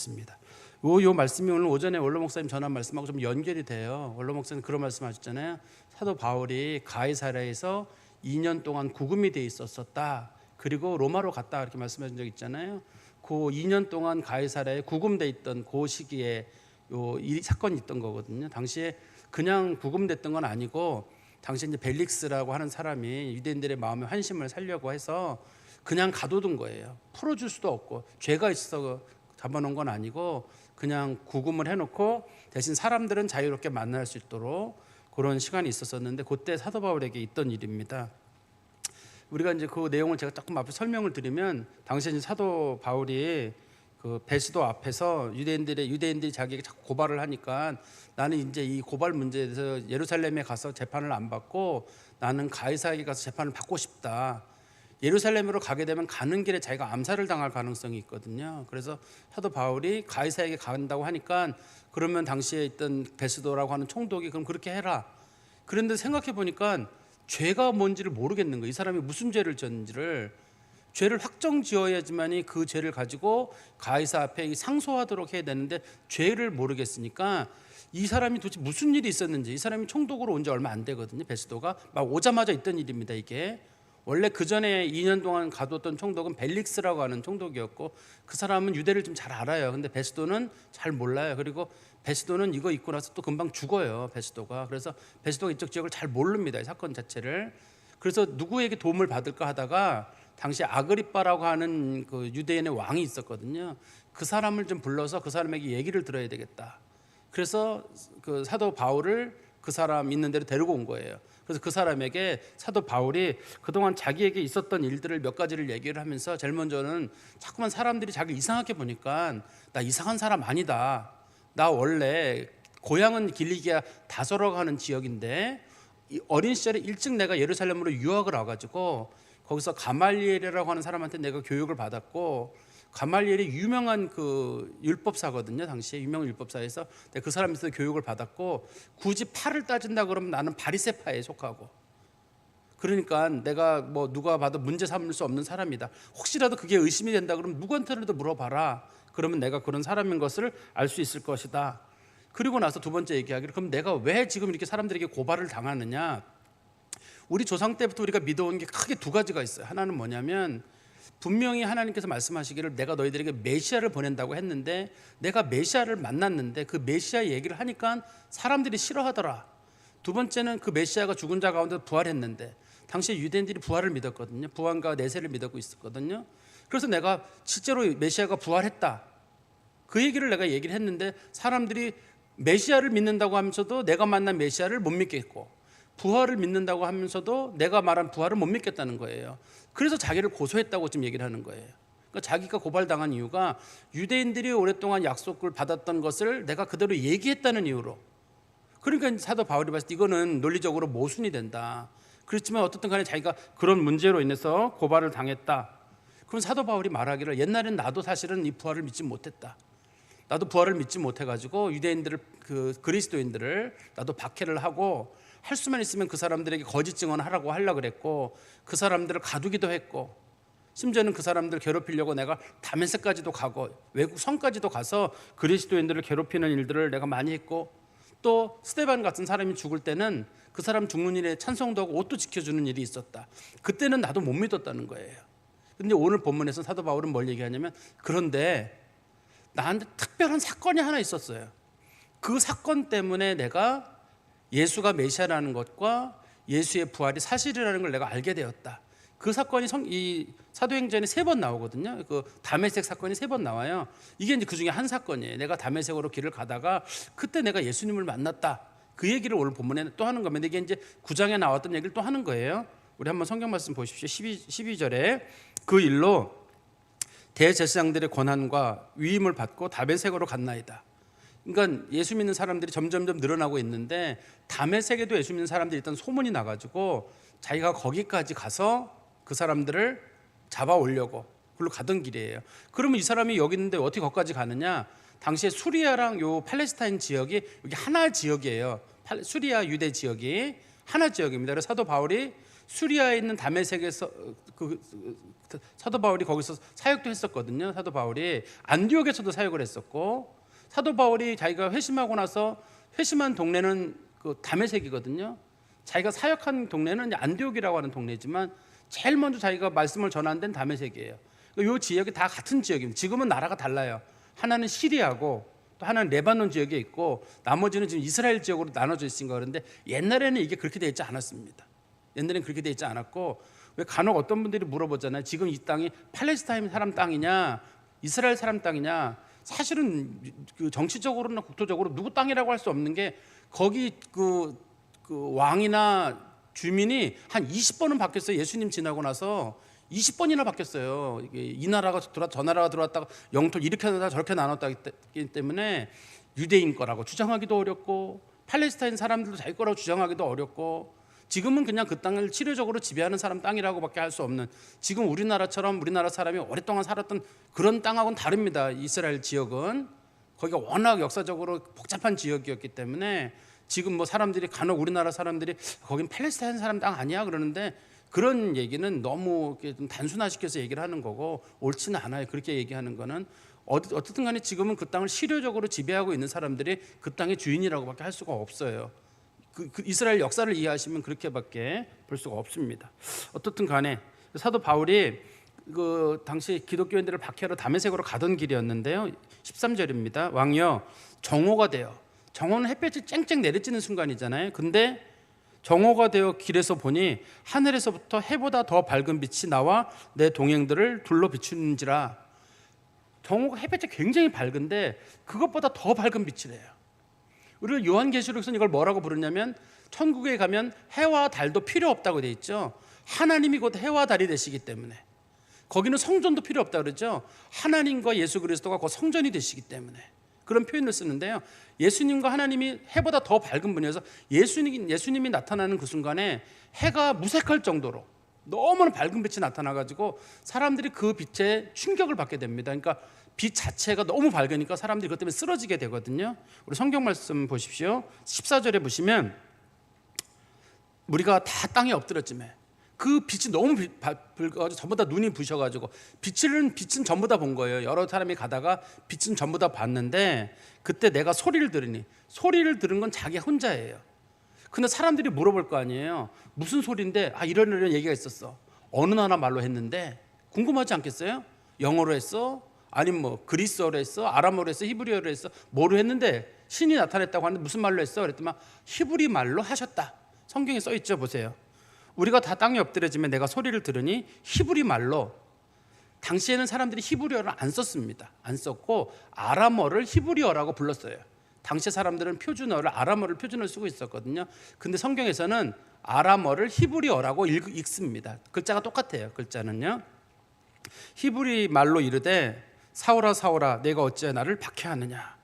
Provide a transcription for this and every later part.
있습니다. 요 말씀이 오늘 오전에 원로 목사님 전한 말씀하고 좀 연결이 돼요. 원로 목사님 그런 말씀하셨잖아요. 사도 바울이 가이사랴에서 2년 동안 구금이 돼 있었다. 그리고 로마로 갔다 이렇게 말씀하신 적 있잖아요. 그 2년 동안 가이사랴에 구금돼 있던 그 시기에 이 사건이 있던 거거든요. 당시에 그냥 구금됐던 건 아니고 당시 이제 벨릭스라고 하는 사람이 유대인들의 마음의 환심을 살려고 해서 그냥 가둬둔 거예요. 풀어줄 수도 없고 죄가 있어 잡아놓은 건 아니고 그냥 구금을 해놓고 대신 사람들은 자유롭게 만날 수 있도록 그런 시간이 있었었는데 그때 사도 바울에게 있던 일입니다. 우리가 이제 그 내용을 제가 조금 앞에 설명을 드리면 당시에 이제 사도 바울이 그 베스도 앞에서 유대인들이 자기에게 자꾸 고발을 하니까 나는 이제 이 고발 문제에 대해서 예루살렘에 가서 재판을 안 받고 나는 가이사랴에 가서 재판을 받고 싶다. 예루살렘으로 가게 되면 가는 길에 자기가 암살을 당할 가능성이 있거든요. 그래서 사도 바울이 가이사랴에 간다고 하니까 그러면 당시에 있던 베스도라고 하는 총독이 그럼 그렇게 해라. 그런데 생각해 보니까 죄가 뭔지를 모르겠는 거예요. 이 사람이 무슨 죄를 졌는지를. 죄를 확정 지어야지만이 그 죄를 가지고 가이사 앞에 상소하도록 해야 되는데 죄를 모르겠으니까 이 사람이 도대체 무슨 일이 있었는지. 이 사람이 총독으로 온 지 얼마 안 되거든요. 베스도가 막 오자마자 있던 일입니다. 이게 원래 그 전에 2년 동안 가뒀던 총독은 벨릭스라고 하는 총독이었고 그 사람은 유대를 좀 잘 알아요. 근데 베스도는 잘 몰라요. 그리고 베스도는 이거 있고 나서 또 금방 죽어요. 베스도가. 그래서 베스도가 이쪽 지역을 잘 모릅니다. 이 사건 자체를. 그래서 누구에게 도움을 받을까 하다가 당시 아그리빠라고 하는 그 유대인의 왕이 있었거든요. 그 사람을 좀 불러서 그 사람에게 얘기를 들어야 되겠다. 그래서 그 사도 바울을 그 사람 있는 데로 데리고 온 거예요. 그래서 그 사람에게 사도 바울이 그동안 자기에게 있었던 일들을 몇 가지를 얘기를 하면서 제일 먼저는 자꾸만 사람들이 자기를 이상하게 보니까 나 이상한 사람 아니다. 나 원래 고향은 길리기아 다소라고 하는 지역인데 어린 시절에 일찍 내가 예루살렘으로 유학을 와가지고 거기서 가말리엘이라고 하는 사람한테 내가 교육을 받았고 가말리엘이 유명한 그 율법사거든요. 당시에 유명한 율법사에서 그 사람에서 교육을 받았고 굳이 파를 따진다 그러면 나는 바리새파에 속하고 그러니까 내가 뭐 누가 봐도 문제 삼을 수 없는 사람이다. 혹시라도 그게 의심이 된다 그러면 누구한테라도 물어봐라. 그러면 내가 그런 사람인 것을 알 수 있을 것이다. 그리고 나서 두 번째 얘기하기를 그럼 내가 왜 지금 이렇게 사람들에게 고발을 당하느냐. 우리 조상 때부터 우리가 믿어온 게 크게 두 가지가 있어요. 하나는 뭐냐면 분명히 하나님께서 말씀하시기를 내가 너희들에게 메시아를 보낸다고 했는데 내가 메시아를 만났는데 그 메시아 얘기를 하니까 사람들이 싫어하더라. 두 번째는 그 메시아가 죽은 자 가운데 부활했는데 당시에 유대인들이 부활을 믿었거든요. 부활과 내세를 믿었고 있었거든요. 그래서 내가 실제로 메시아가 부활했다. 그 얘기를 내가 얘기를 했는데 사람들이 메시아를 믿는다고 하면서도 내가 만난 메시아를 못 믿겠고 부활을 믿는다고 하면서도 내가 말한 부활을 못 믿겠다는 거예요. 그래서 자기를 고소했다고 지금 얘기를 하는 거예요. 그러니까 자기가 고발당한 이유가 유대인들이 오랫동안 약속을 받았던 것을 내가 그대로 얘기했다는 이유로. 그러니까 사도 바울이 봤을 때 이거는 논리적으로 모순이 된다. 그렇지만 어떻든 간에 자기가 그런 문제로 인해서 고발을 당했다. 그럼 사도 바울이 말하기를 옛날엔 나도 사실은 이 부활을 믿지 못했다. 나도 부활을 믿지 못해가지고 유대인들을 그 그리스도인들을 나도 박해를 하고 할 수만 있으면 그 사람들에게 거짓 증언하라고 하려고 그랬고 그 사람들을 가두기도 했고 심지어는 그 사람들을 괴롭히려고 내가 다메섹까지도 가고 외국 성까지도 가서 그리스도인들을 괴롭히는 일들을 내가 많이 했고 또 스데반 같은 사람이 죽을 때는 그 사람 죽는 일에 찬송도 하고 옷도 지켜주는 일이 있었다. 그때는 나도 못 믿었다는 거예요. 근데 오늘 본문에서 사도 바울은 뭘 얘기하냐면 그런데 나한테 특별한 사건이 하나 있었어요. 그 사건 때문에 내가 예수가 메시아라는 것과 예수의 부활이 사실이라는 걸 내가 알게 되었다. 그 사건이 이 사도행전에 3번 나오거든요. 그 다메섹 사건이 3번 나와요. 이게 이제 그 중에 한 사건이에요. 내가 다메섹으로 길을 가다가 그때 내가 예수님을 만났다. 그 얘기를 오늘 본문에 또 하는 겁니다. 이게 이제 9장에 나왔던 얘기를 또 하는 거예요. 우리 한번 성경 말씀 보십시오. 12절에 그 일로 대제사장들의 권한과 위임을 받고 다메섹으로 갔나이다. 그러니까 예수 믿는 사람들이 점점점 늘어나고 있는데 다메섹에도 예수 믿는 사람들이 일단 소문이 나가지고 자기가 거기까지 가서 그 사람들을 잡아오려고 그걸로 가던 길이에요. 그러면 이 사람이 여기 있는데 어떻게 거기까지 가느냐. 당시에 수리아랑 요 팔레스타인 지역이 여기 하나 지역이에요. 수리아 유대 지역이 하나 지역입니다. 그래서 사도 바울이 수리아에 있는 다메섹에서 사도 바울이 거기서 사역도 했었거든요. 사도 바울이 안디옥에서도 사역을 했었고, 사도 바울이 자기가 회심하고 나서 회심한 동네는 그 다메섹이거든요. 자기가 사역한 동네는 안디옥이라고 하는 동네지만 제일 먼저 자기가 말씀을 전한 데는 다메섹이에요. 이 지역이 다 같은 지역입니다. 지금은 나라가 달라요. 하나는 시리아고 또 하나는 레바논 지역에 있고 나머지는 지금 이스라엘 지역으로 나눠져 있으니까. 그런데 옛날에는 이게 그렇게 되어 있지 않았습니다. 옛날에는 그렇게 되어 있지 않았고, 왜 간혹 어떤 분들이 물어보잖아요. 지금 이 땅이 팔레스타인 사람 땅이냐 이스라엘 사람 땅이냐. 사실은 그 정치적으로나 국토적으로 누구 땅이라고 할 수 없는 게, 거기 그 왕이나 주민이 한 20번은 바뀌었어요. 예수님 지나고 나서 20번이나 바뀌었어요. 이 나라가 저 나라가 들어왔다가 영토를 이렇게 나눴다 저렇게 나눴다기 때문에 유대인 거라고 주장하기도 어렵고, 팔레스타인 사람들도 자기 거라고 주장하기도 어렵고, 지금은 그냥 그 땅을 치료적으로 지배하는 사람 땅이라고밖에 할 수 없는, 지금 우리나라처럼 우리나라 사람이 오랫동안 살았던 그런 땅하고는 다릅니다. 이스라엘 지역은 거기가 워낙 역사적으로 복잡한 지역이었기 때문에 지금 뭐 사람들이 간혹 우리나라 사람들이 거긴 팔레스타인 사람 땅 아니야 그러는데, 그런 얘기는 너무 좀 단순화시켜서 얘기를 하는 거고 옳지는 않아요. 그렇게 얘기하는 거는 어떻든 간에 지금은 그 땅을 실효적으로 지배하고 있는 사람들이 그 땅의 주인이라고밖에 할 수가 없어요. 그 이스라엘 역사를 이해하시면 그렇게밖에 볼 수가 없습니다. 어떻든 간에 사도 바울이 그 당시 기독교인들을 박해하러 다메섹으로 가던 길이었는데요. 13절입니다. 왕이여 정오가 되어, 정오는 햇볕이 쨍쨍 내리쬐는 순간이잖아요. 근데 정오가 되어 길에서 보니 하늘에서부터 해보다 더 밝은 빛이 나와 내 동행들을 둘러 비추는지라. 정오가 햇볕이 굉장히 밝은데 그것보다 더 밝은 빛이래요. 우리가 요한계시록에서는 이걸 뭐라고 부르냐면, 천국에 가면 해와 달도 필요 없다고 돼 있죠. 하나님이 곧 해와 달이 되시기 때문에. 거기는 성전도 필요 없다 그러죠. 하나님과 예수 그리스도가 곧 성전이 되시기 때문에 그런 표현을 쓰는데요. 예수님과 하나님이 해보다 더 밝은 분이어서 예수님이 나타나는 그 순간에 해가 무색할 정도로 너무나 밝은 빛이 나타나가지고 사람들이 그 빛에 충격을 받게 됩니다. 그러니까 빛 자체가 너무 밝으니까 사람들이 그것 때문에 쓰러지게 되거든요. 우리 성경 말씀 보십시오. 14절에 보시면 우리가 다 땅에 엎드렸지만 그 빛이 너무 밝아가지고 전부 다 눈이 부셔가지고 빛은 전부 다 본 거예요. 여러 사람이 가다가 빛은 전부 다 봤는데, 그때 내가 소리를 들으니, 소리를 들은 건 자기 혼자예요. 근데 사람들이 물어볼 거 아니에요. 무슨 소리인데? 이런 얘기가 있었어. 어느 나라 말로 했는데 궁금하지 않겠어요? 영어로 했어? 아니면 뭐 그리스어로 했어? 아람어로 했어? 히브리어로 했어? 뭐로 했는데 신이 나타났다고 하는데 무슨 말로 했어? 그랬더니 히브리 말로 하셨다. 성경에 써 있죠. 보세요. 우리가 다 땅에 엎드려지면 내가 소리를 들으니 히브리 말로. 당시에는 사람들이 히브리어를 안 썼습니다. 안 썼고 아람어를 히브리어라고 불렀어요. 당시 사람들은 표준어를, 아람어를 표준어로 쓰고 있었거든요. 근데 성경에서는 아람어를 히브리어라고 읽습니다. 글자가 똑같아요. 글자는요. 히브리 말로 이르되 사울아 사울아 내가 어찌하여 나를 박해하느냐.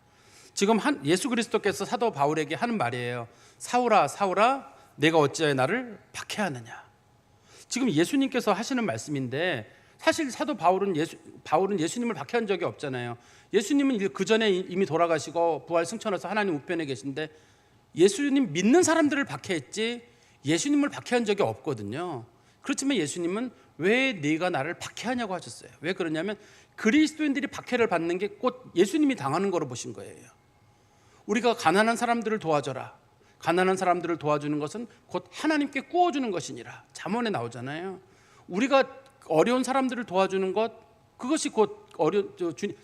지금 예수 그리스도께서 사도 바울에게 하는 말이에요. 사울아 사울아 내가 어찌하여 나를 박해하느냐. 지금 예수님께서 하시는 말씀인데, 사실 사도 바울은 예수님을 박해한 적이 없잖아요. 예수님은 그 전에 이미 돌아가시고 부활 승천해서 하나님 우편에 계신데 예수님 믿는 사람들을 박해했지 예수님을 박해한 적이 없거든요. 그렇지만 예수님은 왜 네가 나를 박해하냐고 하셨어요. 왜 그러냐면 그리스도인들이 박해를 받는 게 곧 예수님이 당하는 거로 보신 거예요. 우리가 가난한 사람들을 도와줘라. 가난한 사람들을 도와주는 것은 곧 하나님께 구워주는 것이니라. 잠언에 나오잖아요. 우리가 어려운 사람들을 도와주는 것, 그것이 곧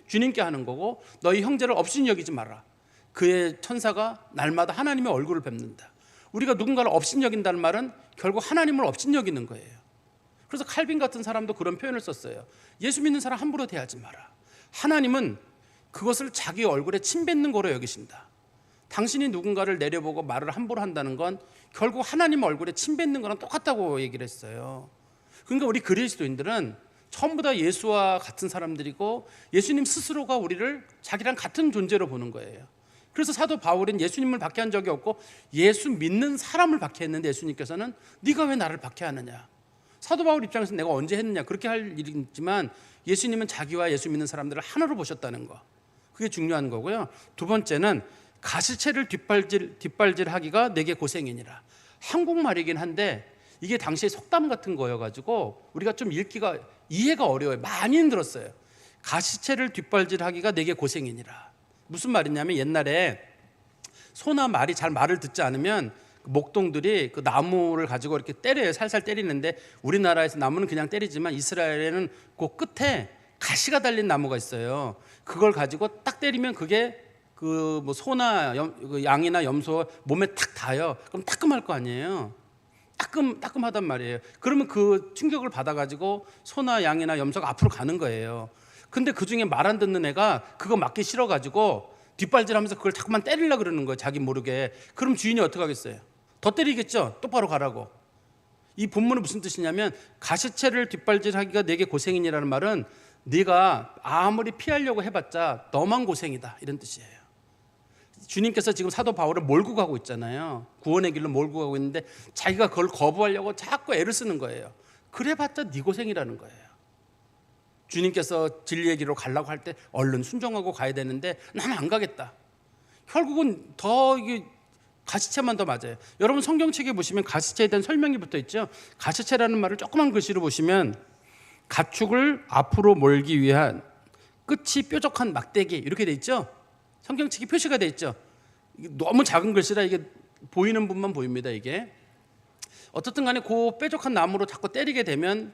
주님께 하는 거고, 너희 형제를 없인 여기지 마라. 그의 천사가 날마다 하나님의 얼굴을 뵙는다. 우리가 누군가를 없인 여긴다는 말은 결국 하나님을 없인 여기는 거예요. 그래서 칼빈 같은 사람도 그런 표현을 썼어요. 예수 믿는 사람 함부로 대하지 마라. 하나님은 그것을 자기 얼굴에 침 뱉는 거로 여기신다. 당신이 누군가를 내려보고 말을 함부로 한다는 건 결국 하나님 얼굴에 침 뱉는 거랑 똑같다고 얘기를 했어요. 그러니까 우리 그리스도인들은 전부 다 예수와 같은 사람들이고 예수님 스스로가 우리를 자기랑 같은 존재로 보는 거예요. 그래서 사도 바울은 예수님을 박해한 적이 없고 예수 믿는 사람을 박해했는데 예수님께서는 네가 왜 나를 박해하느냐. 사도 바울 입장에서 내가 언제 했느냐 그렇게 할 일이지만 예수님은 자기와 예수 믿는 사람들을 하나로 보셨다는 거, 그게 중요한 거고요. 두 번째는 가시채를 뒷발질하기가 내게 고생이니라. 한국말이긴 한데 이게 당시에 속담 같은 거여가지고 우리가 좀 읽기가 이해가 어려워요. 많이 힘들었어요. 가시체를 뒷발질하기가 내게 고생이니라. 무슨 말이냐면 옛날에 소나 말이 잘 말을 듣지 않으면 목동들이 그 나무를 가지고 이렇게 때려요. 살살 때리는데 우리나라에서 나무는 그냥 때리지만 이스라엘에는 그 끝에 가시가 달린 나무가 있어요. 그걸 가지고 딱 때리면 그게 그 뭐 소나 양이나 염소 몸에 탁 닿아요. 그럼 따끔할 거 아니에요. 따끔하단 말이에요. 그러면 그 충격을 받아가지고 소나 양이나 염소가 앞으로 가는 거예요. 근데 그 중에 말 안 듣는 애가 그거 맞기 싫어가지고 뒷발질하면서 그걸 자꾸만 때리려고 그러는 거예요. 자기 모르게. 그럼 주인이 어떻게 하겠어요? 더 때리겠죠. 똑바로 가라고. 이 본문은 무슨 뜻이냐면 가시체를 뒷발질하기가 내게 고생이니라는 말은 네가 아무리 피하려고 해봤자 너만 고생이다 이런 뜻이에요. 주님께서 지금 사도 바울을 몰고 가고 있잖아요. 구원의 길로 몰고 가고 있는데 자기가 그걸 거부하려고 자꾸 애를 쓰는 거예요. 그래봤자 네 고생이라는 거예요. 주님께서 진리의 길로 가려고 할 때 얼른 순종하고 가야 되는데 나는 안 가겠다. 결국은 더 이게 가시체만 더 맞아요. 여러분 성경책에 보시면 가시체에 대한 설명이 붙어 있죠. 가시체라는 말을 조그만 글씨로 보시면 가축을 앞으로 몰기 위한 끝이 뾰족한 막대기 이렇게 돼 있죠. 성경책에 표시가 돼 있죠. 너무 작은 글씨라 이게 보이는 분만 보입니다. 이게 어떻든 간에 그 뾰족한 나무로 자꾸 때리게 되면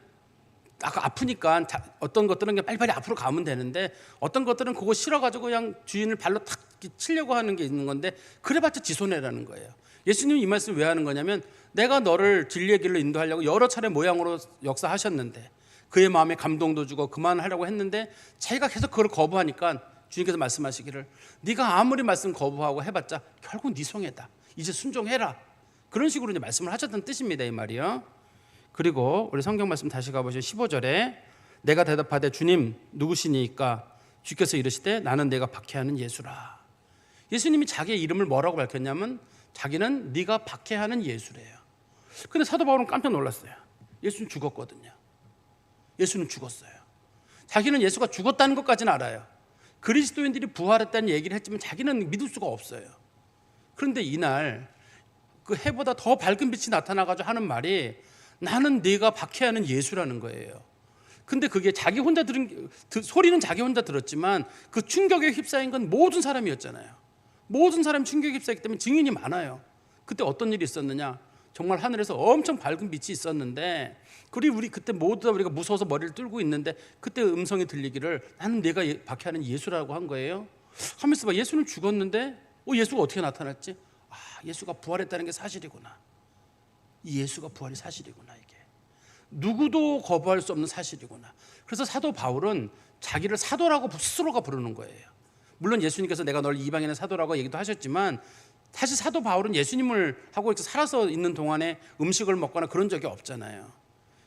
아프니까 어떤 것들은 그냥 빨리빨리 앞으로 가면 되는데 어떤 것들은 그거 싫어가지고 그냥 주인을 발로 탁 치려고 하는 게 있는 건데 그래봤자 지 손해라는 거예요. 예수님이 이 말씀 왜 하는 거냐면 내가 너를 진리의 길로 인도하려고 여러 차례 모양으로 역사하셨는데 그의 마음에 감동도 주고 그만하려고 했는데 자기가 계속 그걸 거부하니까 주님께서 말씀하시기를 네가 아무리 말씀 거부하고 해봤자 결국 네 손해다. 이제 순종해라. 그런 식으로 이제 말씀을 하셨다는 뜻입니다. 이 말이요. 그리고 우리 성경 말씀 다시 가보시면 15절에 내가 대답하되 주님 누구시니까 주께서 이르시되 나는 내가 박해하는 예수라. 예수님이 자기의 이름을 뭐라고 밝혔냐면 자기는 네가 박해하는 예수래요. 근데 사도 바울은 깜짝 놀랐어요. 예수는 죽었거든요. 예수는 죽었어요. 자기는 예수가 죽었다는 것까지는 알아요. 그리스도인들이 부활했다는 얘기를 했지만 자기는 믿을 수가 없어요. 그런데 이날 그 해보다 더 밝은 빛이 나타나가지고 하는 말이 나는 네가 박해하는 예수라는 거예요. 근데 그게 자기 혼자 들은 소리는 자기 혼자 들었지만 그 충격에 휩싸인 건 모든 사람이었잖아요. 모든 사람이 충격에 휩싸이기 때문에 증인이 많아요. 그때 어떤 일이 있었느냐? 정말 하늘에서 엄청 밝은 빛이 있었는데 그리고 우리 그때 모두 다 우리가 무서워서 머리를 뚫고 있는데 그때 음성이 들리기를 나는 내가 박해하는 예수라고 한 거예요. 하면서 봐 예수는 죽었는데 예수가 어떻게 나타났지? 예수가 부활했다는 게 사실이구나. 이 예수가 부활이 사실이구나. 이게 누구도 거부할 수 없는 사실이구나. 그래서 사도 바울은 자기를 사도라고 스스로가 부르는 거예요. 물론 예수님께서 내가 널 이방인의 사도라고 얘기도 하셨지만 사실 사도 바울은 예수님을 하고 이렇게 살아서 있는 동안에 음식을 먹거나 그런 적이 없잖아요.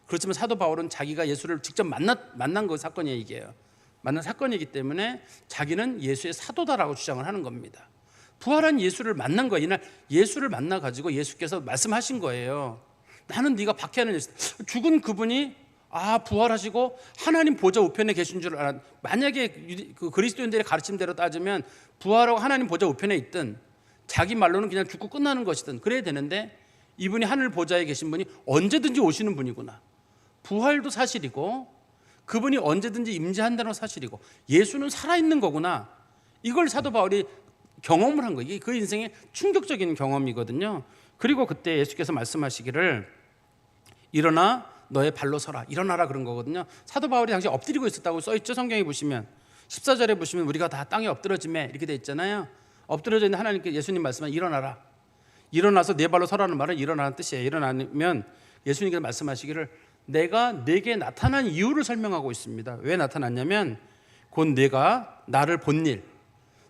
그렇지만 사도 바울은 자기가 예수를 직접 만난 그 사건이에요. 이게요. 만난 사건이기 때문에 자기는 예수의 사도다라고 주장을 하는 겁니다. 부활한 예수를 만난 거예요. 이날 예수를 만나가지고 예수께서 말씀하신 거예요. 나는 네가 박해하는 예수. 죽은 그분이 부활하시고 하나님 보좌 우편에 계신 줄 알았. 만약에 그 그리스도인들의 가르침대로 따지면 부활하고 하나님 보좌 우편에 있든 자기 말로는 그냥 죽고 끝나는 것이든 그래야 되는데 이분이 하늘 보좌에 계신 분이 언제든지 오시는 분이구나. 부활도 사실이고 그분이 언제든지 임재한다는 건 사실이고 예수는 살아있는 거구나. 이걸 사도 바울이 경험을 한 거예요. 이게 그 인생의 충격적인 경험이거든요. 그리고 그때 예수께서 말씀하시기를 일어나 너의 발로 서라. 일어나라 그런 거거든요. 사도 바울이 당시 엎드리고 있었다고 써있죠. 성경에 보시면 14절에 보시면 우리가 다 땅에 엎드러짐에 이렇게 돼 있잖아요. 엎드려져 있는 하나님께 예수님 말씀하시면 일어나라. 일어나서 네 발로 서라는 말은 일어나는 뜻이에요. 일어나면 예수님께서 말씀하시기를 내가 네게 나타난 이유를 설명하고 있습니다. 왜 나타났냐면 곧 내가 나를 본 일.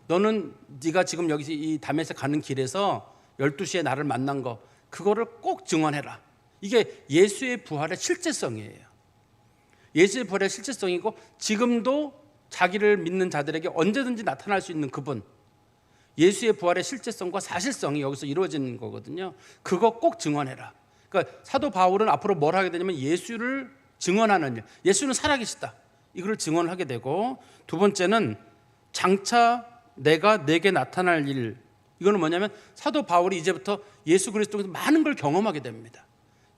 너는 네가 지금 여기 이 다메섹 가는 길에서 12시에 나를 만난 거 그거를 꼭 증언해라. 이게 예수의 부활의 실제성이에요. 예수의 부활의 실제성이고 지금도 자기를 믿는 자들에게 언제든지 나타날 수 있는 그분. 예수의 부활의 실제성과 사실성이 여기서 이루어지는 거거든요. 그거 꼭 증언해라. 그러니까 사도 바울은 앞으로 뭘 하게 되냐면 예수를 증언하는 일. 예수는 살아계시다. 이걸 증언을 하게 되고 두 번째는 장차 내가 내게 나타날 일. 이거는 뭐냐면 사도 바울이 이제부터 예수 그리스도에서 많은 걸 경험하게 됩니다.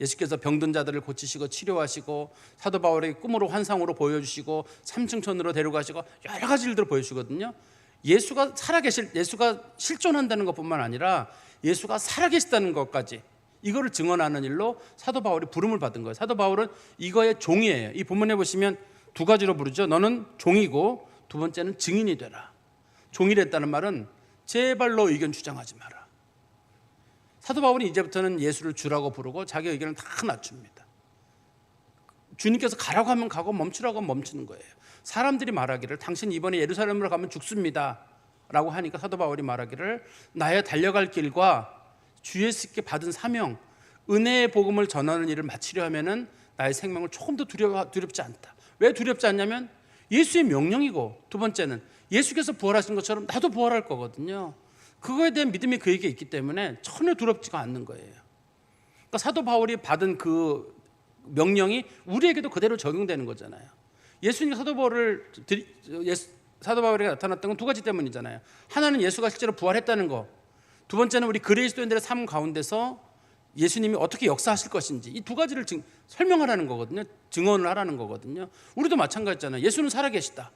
예수께서 병든 자들을 고치시고 치료하시고 사도 바울에게 꿈으로 환상으로 보여주시고 삼층천으로 데려가시고 여러 가지 일들을 보여주거든요. 예수가 실존한다는 것뿐만 아니라 예수가 살아계시다는 것까지 이거를 증언하는 일로 사도 바울이 부름을 받은 거예요. 사도 바울은 이거의 종이에요. 이 본문에 보시면 두 가지로 부르죠. 너는 종이고 두 번째는 증인이 되라. 종이랬다는 말은 제발로 의견 주장하지 마라. 사도 바울이 이제부터는 예수를 주라고 부르고 자기 의견을 다 낮춥니다. 주님께서 가라고 하면 가고 멈추라고 하면 멈추는 거예요. 사람들이 말하기를 당신 이번에 예루살렘으로 가면 죽습니다 라고 하니까 사도 바울이 말하기를 나의 달려갈 길과 주 예수께 받은 사명, 은혜의 복음을 전하는 일을 마치려 하면은 나의 생명을 조금 더 두렵지 않다. 왜 두렵지 않냐면 예수의 명령이고, 두 번째는 예수께서 부활하신 것처럼 나도 부활할 거거든요. 그거에 대한 믿음이 그에게 있기 때문에 전혀 두렵지가 않는 거예요. 그러니까 사도 바울이 받은 그 명령이 우리에게도 그대로 적용되는 거잖아요. 예수님이 사도 바울에게 나타났던 건 두 가지 때문이잖아요. 하나는 예수가 실제로 부활했다는 거, 두 번째는 우리 그리스도인들의 삶 가운데서 예수님이 어떻게 역사하실 것인지, 이 두 가지를 설명하라는 거거든요. 증언을 하라는 거거든요. 우리도 마찬가지잖아요. 예수는 살아계시다.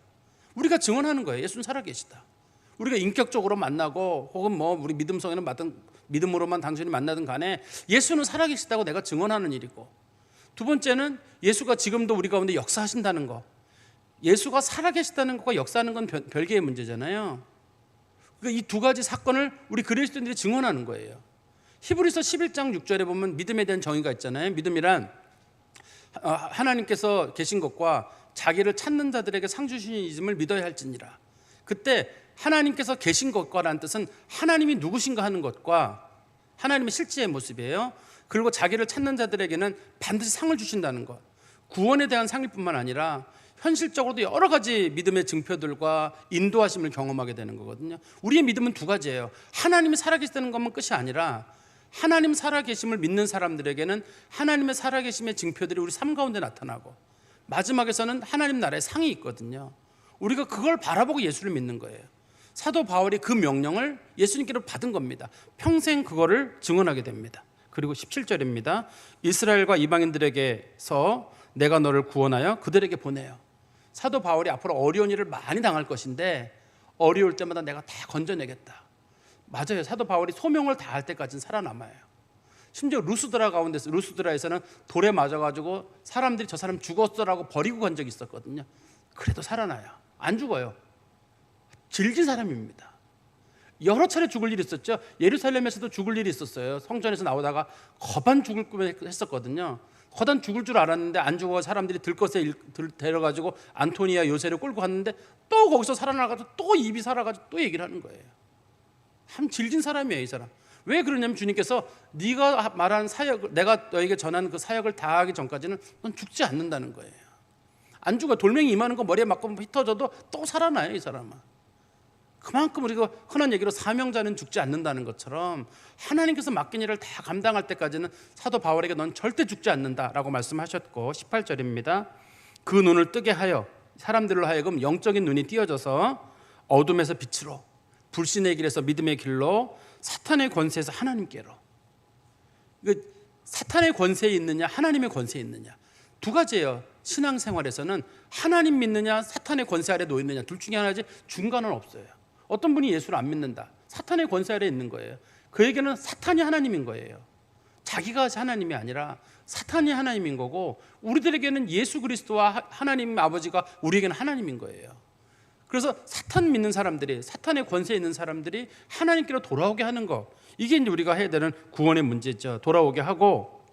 우리가 증언하는 거예요. 예수는 살아계시다. 우리가 인격적으로 만나고 혹은 뭐 우리 믿음성에는 믿음으로만 당신이 만나든 간에 예수는 살아계시다고 내가 증언하는 일이고, 두 번째는 예수가 지금도 우리 가운데 역사하신다는 거. 예수가 살아계시다는 것과 역사하는 건 별개의 문제잖아요. 그러니까 이 두 가지 사건을 우리 그리스도인들이 증언하는 거예요. 히브리서 11장 6절에 보면 믿음에 대한 정의가 있잖아요. 믿음이란 하나님께서 계신 것과 자기를 찾는 자들에게 상 주시심을 믿어야 할지니라. 그때 하나님께서 계신 것과라는 뜻은 하나님이 누구신가 하는 것과 하나님의 실제의 모습이에요. 그리고 자기를 찾는 자들에게는 반드시 상을 주신다는 것. 구원에 대한 상일 뿐만 아니라 현실적으로도 여러 가지 믿음의 증표들과 인도하심을 경험하게 되는 거거든요. 우리의 믿음은 두 가지예요. 하나님이 살아계시다는 것만 끝이 아니라 하나님 살아계심을 믿는 사람들에게는 하나님의 살아계심의 증표들이 우리 삶 가운데 나타나고, 마지막에서는 하나님 나라의 상이 있거든요. 우리가 그걸 바라보고 예수를 믿는 거예요. 사도 바울이 그 명령을 예수님께로 받은 겁니다. 평생 그거를 증언하게 됩니다. 그리고 17절입니다. 이스라엘과 이방인들에게서 내가 너를 구원하여 그들에게 보내요. 사도 바울이 앞으로 어려운 일을 많이 당할 것인데 어려울 때마다 내가 다 건져내겠다. 맞아요. 사도 바울이 소명을 다할 때까지는 살아남아요. 심지어 루스드라에서는 돌에 맞아가지고 사람들이 저 사람 죽었어라고 버리고 간 적이 있었거든요. 그래도 살아나요. 안 죽어요. 질긴 사람입니다. 여러 차례 죽을 일이 있었죠. 예루살렘에서도 죽을 일이 있었어요. 성전에서 나오다가 거반 죽을 꿈을 했었거든요. 거단 죽을 줄 알았는데 안 죽어 사람들이 들것에 데려가지고 안토니아 요새를 끌고 갔는데 또 거기서 살아나가지고 또 입이 살아가지고 또 얘기를 하는 거예요. 참 질진 사람이에요, 이 사람. 왜 그러냐면 주님께서 네가 말한 사역, 내가 너에게 전한 그 사역을 다하기 전까지는 넌 죽지 않는다는 거예요. 안 죽어. 돌멩이 임하는 거 머리에 맞고 휘터져도 또 살아나요, 이 사람은. 그만큼 우리가 흔한 얘기로 사명자는 죽지 않는다는 것처럼 하나님께서 맡긴 일을 다 감당할 때까지는 사도 바울에게 넌 절대 죽지 않는다라고 말씀하셨고, 18절입니다. 그 눈을 뜨게 하여 사람들로 하여금 영적인 눈이 띄어져서 어둠에서 빛으로, 불신의 길에서 믿음의 길로, 사탄의 권세에서 하나님께로. 사탄의 권세에 있느냐 하나님의 권세에 있느냐, 두 가지예요. 신앙생활에서는 하나님 믿느냐 사탄의 권세 아래 놓여 있느냐, 둘 중에 하나지 중간은 없어요. 어떤 분이 예수를 안 믿는다. 사탄의 권세 아래 있는 거예요. 그에게는 사탄이 하나님인 거예요. 자기가 하나님이 아니라 사탄이 하나님인 거고, 우리들에게는 예수 그리스도와 하나님 아버지가 우리에게는 하나님인 거예요. 그래서 사탄 믿는 사람들이, 사탄의 권세에 있는 사람들이 하나님께로 돌아오게 하는 것, 이게 이제 우리가 해야 되는 구원의 문제죠. 돌아오게 하고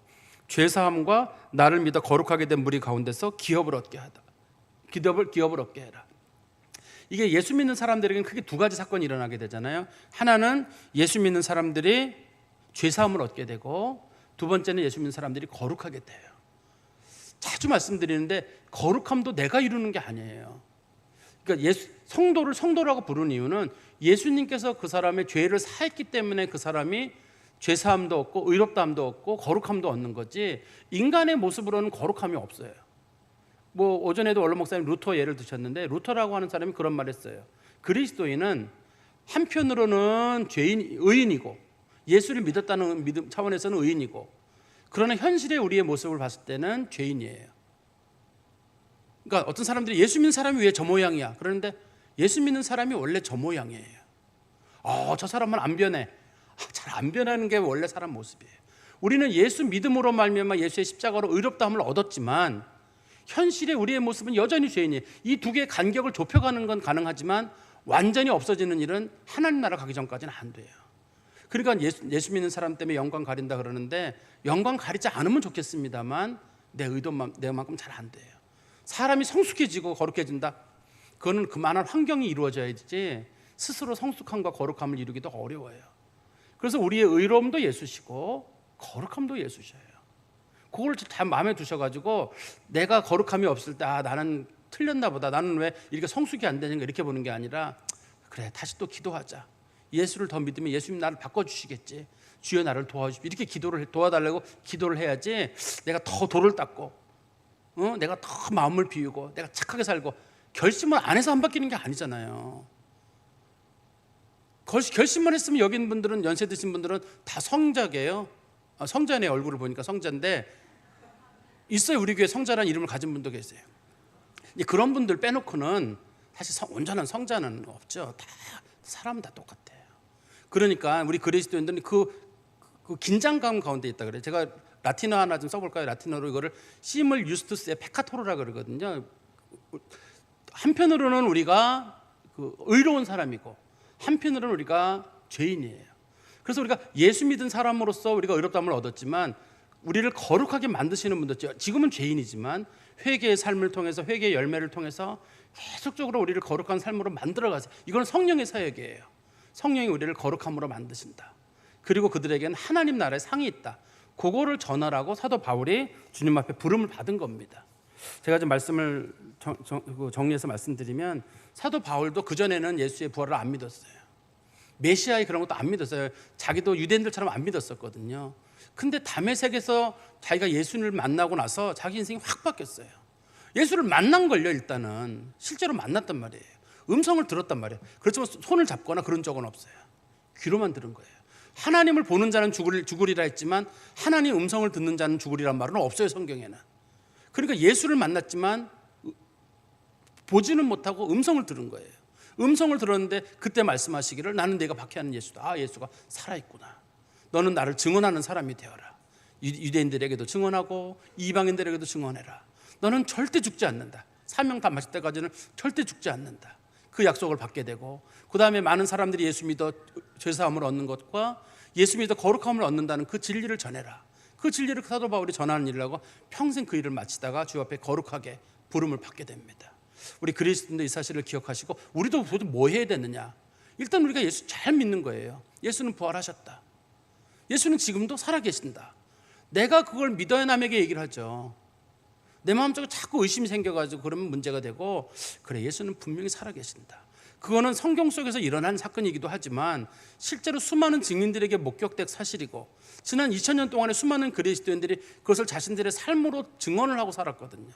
죄사함과 나를 믿어 거룩하게 된 무리 가운데서 기업을 얻게 하다. 기업을 얻게 해라. 이게 예수 믿는 사람들에게는 크게 두 가지 사건이 일어나게 되잖아요. 하나는 예수 믿는 사람들이 죄사함을 얻게 되고, 두 번째는 예수 믿는 사람들이 거룩하게 돼요. 자주 말씀드리는데 거룩함도 내가 이루는 게 아니에요. 그러니까 성도를 성도라고 부르는 이유는 예수님께서 그 사람의 죄를 사했기 때문에 그 사람이 죄사함도 얻고 의롭다함도 얻고 거룩함도 얻는 거지, 인간의 모습으로는 거룩함이 없어요. 뭐 오전에도 원로 목사님 루터 예를 드셨는데, 루터라고 하는 사람이 그런 말 했어요. 그리스도인은 한편으로는 의인이고 예수를 믿었다는 믿음 차원에서는 의인이고, 그러나 현실의 우리의 모습을 봤을 때는 죄인이에요. 그러니까 어떤 사람들이 예수 믿는 사람이 왜 저 모양이야? 그러는데 예수 믿는 사람이 원래 저 모양이에요. 저 사람은 안 변해. 잘 안 변하는 게 원래 사람 모습이에요. 우리는 예수 믿음으로 말미암아 예수의 십자가로 의롭다함을 얻었지만 현실의 우리의 모습은 여전히 죄인이에요. 이 두 개의 간격을 좁혀가는 건 가능하지만 완전히 없어지는 일은 하나님 나라 가기 전까지는 안 돼요. 그러니까 예수 믿는 사람 때문에 영광 가린다 그러는데 영광 가리지 않으면 좋겠습니다만 내 의도만큼 잘 안 돼요. 사람이 성숙해지고 거룩해진다. 그거는 그만한 환경이 이루어져야지 스스로 성숙함과 거룩함을 이루기도 어려워요. 그래서 우리의 의로움도 예수시고 거룩함도 예수셔요. 그걸 다 마음에 두셔가지고 내가 거룩함이 없을 때 나는 틀렸나 보다, 나는 왜 이렇게 성숙이 안 되는가 이렇게 보는 게 아니라 그래 다시 또 기도하자. 예수를 더 믿으면 예수님 나를 바꿔주시겠지. 주여 나를 도와주십시오. 이렇게 도와달라고 기도를 해야지 내가 더 돌을 닦고 내가 더 마음을 비우고 내가 착하게 살고 결심을 안 해서 안 바뀌는 게 아니잖아요. 결심만 했으면 여기 있는 분들은 연세 드신 분들은 다 성자게요. 성자네 얼굴을 보니까 성자인데 있어요. 우리 교회 성자라는 이름을 가진 분도 계세요. 그런 분들 빼놓고는 사실 온전한 성자는 없죠. 다 사람은 다 똑같아요. 그러니까 우리 그리스도인들은 그 긴장감 가운데 있다 그래요. 제가 라틴어 하나 좀 써볼까요? 라틴어로 이거를 심을 유스투스의 페카토르라 그러거든요. 한편으로는 우리가 의로운 사람이고 한편으로는 우리가 죄인이에요. 그래서 우리가 예수 믿은 사람으로서 우리가 의롭다함을 얻었지만 우리를 거룩하게 만드시는 분들, 지금은 죄인이지만 회개의 삶을 통해서 회개의 열매를 통해서 계속적으로 우리를 거룩한 삶으로 만들어가세요. 이건 성령의 사역이에요. 성령이 우리를 거룩함으로 만드신다. 그리고 그들에게는 하나님 나라의 상이 있다. 그거를 전하라고 사도 바울이 주님 앞에 부름을 받은 겁니다. 제가 좀 말씀을 정리해서 말씀드리면 사도 바울도 그전에는 예수의 부활을 안 믿었어요. 메시아의 그런 것도 안 믿었어요. 자기도 유대인들처럼 안 믿었었거든요. 근데 다메섹에서 자기가 예수를 만나고 나서 자기 인생이 확 바뀌었어요. 예수를 만난 걸요. 일단은 실제로 만났단 말이에요. 음성을 들었단 말이에요. 그렇지만 손을 잡거나 그런 적은 없어요. 귀로만 들은 거예요. 하나님을 보는 자는 죽으리라 했지만 하나님 음성을 듣는 자는 죽으리란 말은 없어요. 성경에는. 그러니까 예수를 만났지만 보지는 못하고 음성을 들은 거예요. 음성을 들었는데 그때 말씀하시기를 나는 내가 박해하는 예수다. 예수가 살아있구나. 너는 나를 증언하는 사람이 되어라. 유대인들에게도 증언하고 이방인들에게도 증언해라. 너는 절대 죽지 않는다. 사명 다 마칠 때까지는 절대 죽지 않는다. 그 약속을 받게 되고 그 다음에 많은 사람들이 예수 믿어 죄사함을 얻는 것과 예수 믿어 거룩함을 얻는다는 그 진리를 전해라. 그 진리를 사도 바울이 전하는 일을 하고 평생 그 일을 마치다가 주 앞에 거룩하게 부름을 받게 됩니다. 우리 그리스도인도 이 사실을 기억하시고 우리도 뭐 해야 되느냐. 일단 우리가 예수 잘 믿는 거예요. 예수는 부활하셨다. 예수는 지금도 살아계신다. 내가 그걸 믿어야 남에게 얘기를 하죠. 내 마음속에 자꾸 의심이 생겨가지고 그러면 문제가 되고 그래 예수는 분명히 살아계신다. 그거는 성경 속에서 일어난 사건이기도 하지만 실제로 수많은 증인들에게 목격된 사실이고 지난 2000년 동안에 수많은 그리스도인들이 그것을 자신들의 삶으로 증언을 하고 살았거든요.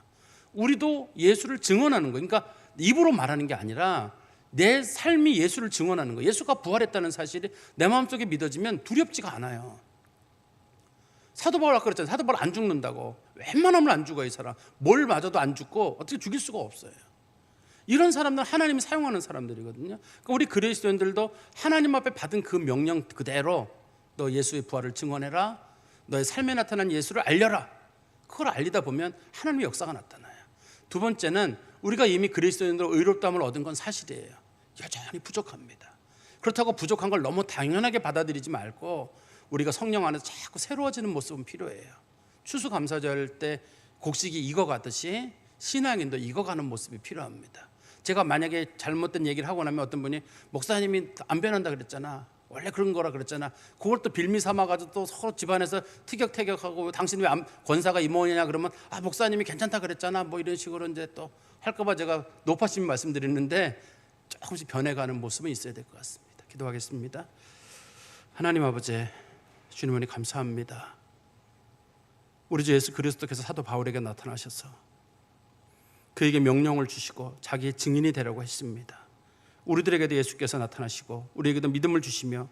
우리도 예수를 증언하는 거예요. 그러니까 입으로 말하는 게 아니라 내 삶이 예수를 증언하는 거예요. 예수가 부활했다는 사실이 내 마음속에 믿어지면 두렵지가 않아요. 사도 바울 아까 그랬잖아요. 사도 바울 안 죽는다고. 웬만하면 안 죽어요. 이 사람. 뭘 맞아도 안 죽고 어떻게 죽일 수가 없어요. 이런 사람들은 하나님이 사용하는 사람들이거든요. 그러니까 우리 그리스도인들도 하나님 앞에 받은 그 명령 그대로 너 예수의 부활을 증언해라. 너의 삶에 나타난 예수를 알려라. 그걸 알리다 보면 하나님의 역사가 나타나요. 두 번째는 우리가 이미 그리스도인으로 의롭다함을 얻은 건 사실이에요. 여전히 부족합니다. 그렇다고 부족한 걸 너무 당연하게 받아들이지 말고 우리가 성령 안에서 자꾸 새로워지는 모습은 필요해요. 추수감사절 때 곡식이 익어가듯이 신앙인도 익어가는 모습이 필요합니다. 제가 만약에 잘못된 얘기를 하고 나면 어떤 분이 목사님이 안 변한다 그랬잖아. 원래 그런 거라 그랬잖아. 그걸 또 빌미 삼아가지고 또 서로 집안에서 티격태격하고 당신 왜 권사가 이모냐 그러면 목사님이 괜찮다 그랬잖아. 뭐 이런 식으로 이제 또 할까봐 제가 높아심이 말씀드리는데 조금씩 변해가는 모습은 있어야 될 것 같습니다. 기도하겠습니다. 하나님 아버지 주님 은혜 감사합니다. 우리 주 예수 그리스도께서 사도 바울에게 나타나셔서 그에게 명령을 주시고 자기의 증인이 되라고 했습니다. 우리들에게도 예수께서 나타나시고 우리에게도 믿음을 주시며